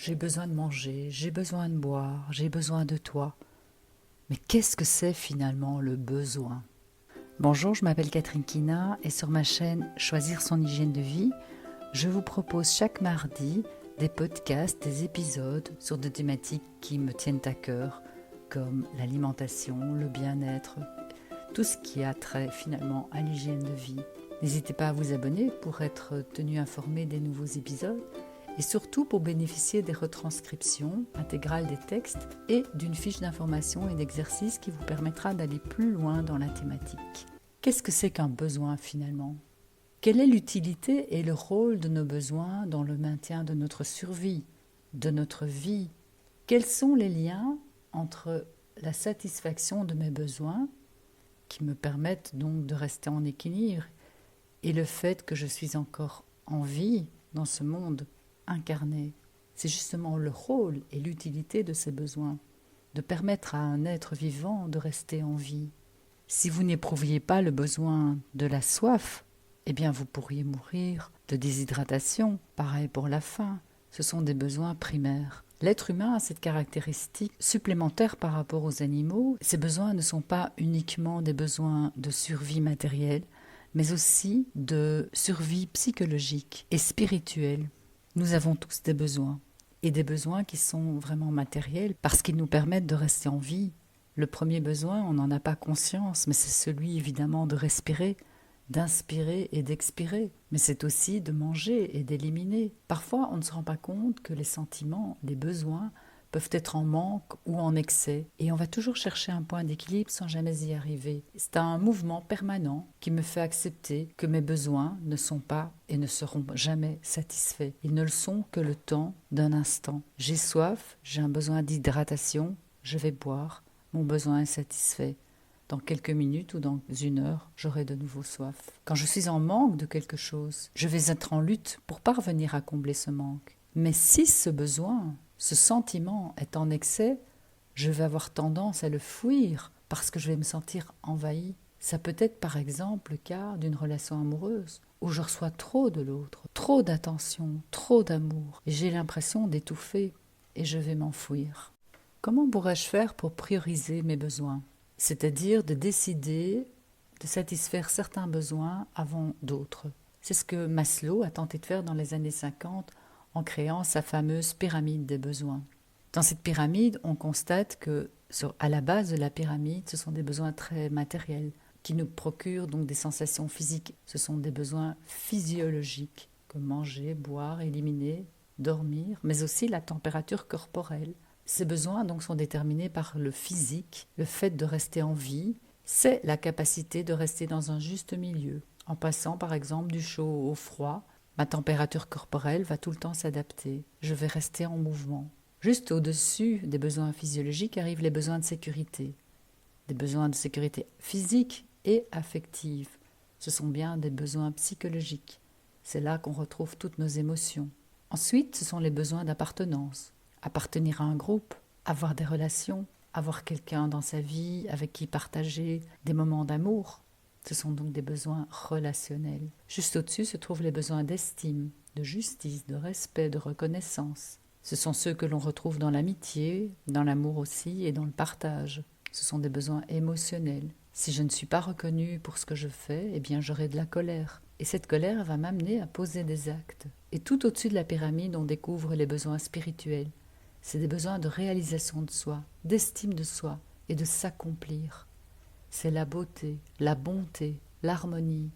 j'ai besoin de manger, j'ai besoin de boire, j'ai besoin de toi. Mais qu'est-ce que c'est finalement le besoin ? Bonjour, je m'appelle Catherine Kina et sur ma chaîne Choisir son hygiène de vie, je vous propose chaque mardi des podcasts, des épisodes sur des thématiques qui me tiennent à cœur, comme l'alimentation, le bien-être, tout ce qui a trait finalement à l'hygiène de vie. N'hésitez pas à vous abonner pour être tenu informé des nouveaux épisodes et surtout pour bénéficier des retranscriptions intégrales des textes et d'une fiche d'information et d'exercice qui vous permettra d'aller plus loin dans la thématique. Qu'est-ce que c'est qu'un besoin finalement ? Quelle est l'utilité et le rôle de nos besoins dans le maintien de notre survie, de notre vie ? Quels sont les liens entre la satisfaction de mes besoins, qui me permettent donc de rester en équilibre, et le fait que je suis encore en vie dans ce monde incarné? C'est justement le rôle et l'utilité de ces besoins, de permettre à un être vivant de rester en vie. Si vous n'éprouviez pas le besoin de la soif, eh bien vous pourriez mourir de déshydratation. Pareil pour la faim, ce sont des besoins primaires. L'être humain a cette caractéristique supplémentaire par rapport aux animaux. Ces besoins ne sont pas uniquement des besoins de survie matérielle, mais aussi de survie psychologique et spirituelle. Nous avons tous des besoins, et des besoins qui sont vraiment matériels, parce qu'ils nous permettent de rester en vie. Le premier besoin, on n'en a pas conscience, mais c'est celui évidemment de respirer, d'inspirer et d'expirer. Mais c'est aussi de manger et d'éliminer. Parfois, on ne se rend pas compte que les sentiments, les besoins, peuvent être en manque ou en excès. Et on va toujours chercher un point d'équilibre sans jamais y arriver. C'est un mouvement permanent qui me fait accepter que mes besoins ne sont pas et ne seront jamais satisfaits. Ils ne le sont que le temps d'un instant. J'ai soif, j'ai un besoin d'hydratation, je vais boire. Mon besoin est satisfait. Dans quelques minutes ou dans une heure, j'aurai de nouveau soif. Quand je suis en manque de quelque chose, je vais être en lutte pour parvenir à combler ce manque. Mais si ce besoin, ce sentiment est en excès, je vais avoir tendance à le fuir parce que je vais me sentir envahi. Ça peut être par exemple le cas d'une relation amoureuse où je reçois trop de l'autre, trop d'attention, trop d'amour et j'ai l'impression d'étouffer et je vais m'enfuir. Comment pourrais-je faire pour prioriser mes besoins ? C'est-à-dire de décider de satisfaire certains besoins avant d'autres. C'est ce que Maslow a tenté de faire dans les années 50 en créant sa fameuse pyramide des besoins. Dans cette pyramide, on constate que à la base de la pyramide, ce sont des besoins très matériels qui nous procurent donc des sensations physiques. Ce sont des besoins physiologiques comme manger, boire, éliminer, dormir, mais aussi la température corporelle. Ces besoins donc sont déterminés par le physique, le fait de rester en vie, c'est la capacité de rester dans un juste milieu. En passant par exemple du chaud au froid, ma température corporelle va tout le temps s'adapter. Je vais rester en mouvement. Juste au-dessus des besoins physiologiques arrivent les besoins de sécurité. Des besoins de sécurité physique et affective. Ce sont bien des besoins psychologiques. C'est là qu'on retrouve toutes nos émotions. Ensuite, ce sont les besoins d'appartenance. Appartenir à un groupe, avoir des relations, avoir quelqu'un dans sa vie avec qui partager des moments d'amour. Ce sont donc des besoins relationnels. Juste au-dessus se trouvent les besoins d'estime, de justice, de respect, de reconnaissance. Ce sont ceux que l'on retrouve dans l'amitié, dans l'amour aussi et dans le partage. Ce sont des besoins émotionnels. Si je ne suis pas reconnue pour ce que je fais, eh bien j'aurai de la colère. Et cette colère va m'amener à poser des actes. Et tout au-dessus de la pyramide, on découvre les besoins spirituels. C'est des besoins de réalisation de soi, d'estime de soi et de s'accomplir. C'est la beauté, la bonté, l'harmonie,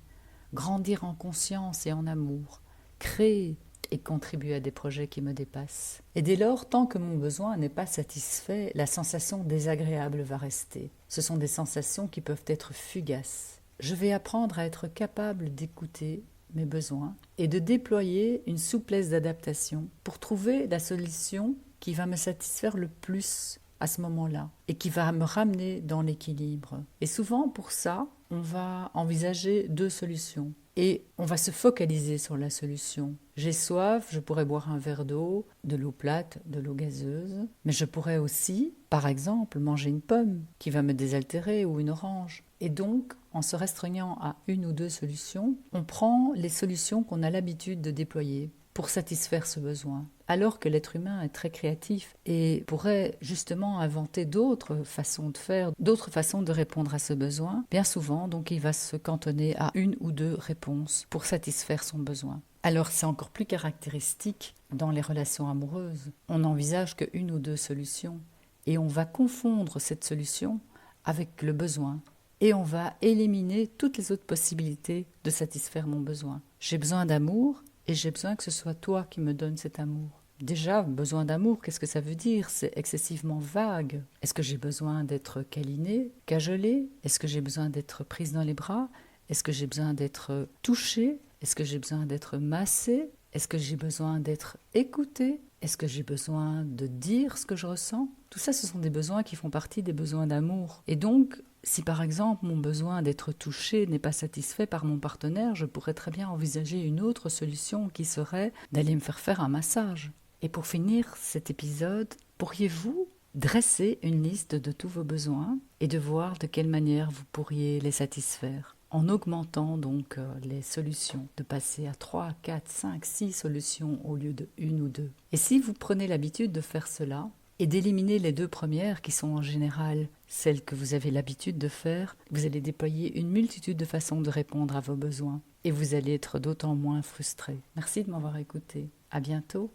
grandir en conscience et en amour, créer et contribuer à des projets qui me dépassent. Et dès lors, tant que mon besoin n'est pas satisfait, la sensation désagréable va rester. Ce sont des sensations qui peuvent être fugaces. Je vais apprendre à être capable d'écouter mes besoins et de déployer une souplesse d'adaptation pour trouver la solution qui va me satisfaire le plus à ce moment-là et qui va me ramener dans l'équilibre. Et souvent, pour ça, on va envisager deux solutions et on va se focaliser sur la solution. J'ai soif, je pourrais boire un verre d'eau, de l'eau plate, de l'eau gazeuse, mais je pourrais aussi, par exemple, manger une pomme qui va me désaltérer ou une orange. Et donc, en se restreignant à une ou deux solutions, on prend les solutions qu'on a l'habitude de déployer. pour satisfaire ce besoin. Alors que l'être humain est très créatif et pourrait justement inventer d'autres façons de faire, d'autres façons de répondre à ce besoin, bien souvent, donc il va se cantonner à une ou deux réponses pour satisfaire son besoin. Alors c'est encore plus caractéristique dans les relations amoureuses. On n'envisage qu'une ou deux solutions et on va confondre cette solution avec le besoin. Et on va éliminer toutes les autres possibilités de satisfaire mon besoin. J'ai besoin d'amour et j'ai besoin que ce soit toi qui me donnes cet amour. Déjà, besoin d'amour, qu'est-ce que ça veut dire? C'est excessivement vague. Est-ce que j'ai besoin d'être câlinée, cajolée? Est-ce que j'ai besoin d'être prise dans les bras? Est-ce que j'ai besoin d'être touchée? Est-ce que j'ai besoin d'être massée? Est-ce que j'ai besoin d'être écoutée? Est-ce que j'ai besoin de dire ce que je ressens? Tout ça, ce sont des besoins qui font partie des besoins d'amour. Et donc, si par exemple mon besoin d'être touché n'est pas satisfait par mon partenaire, je pourrais très bien envisager une autre solution qui serait d'aller me faire un massage. Et pour finir cet épisode, pourriez-vous dresser une liste de tous vos besoins et de voir de quelle manière vous pourriez les satisfaire, en augmentant donc les solutions, de passer à 3, 4, 5, 6 solutions au lieu de une ou deux. Et si vous prenez l'habitude de faire cela, et d'éliminer les deux premières qui sont en général celles que vous avez l'habitude de faire, vous allez déployer une multitude de façons de répondre à vos besoins et vous allez être d'autant moins frustré. Merci de m'avoir écouté. À bientôt.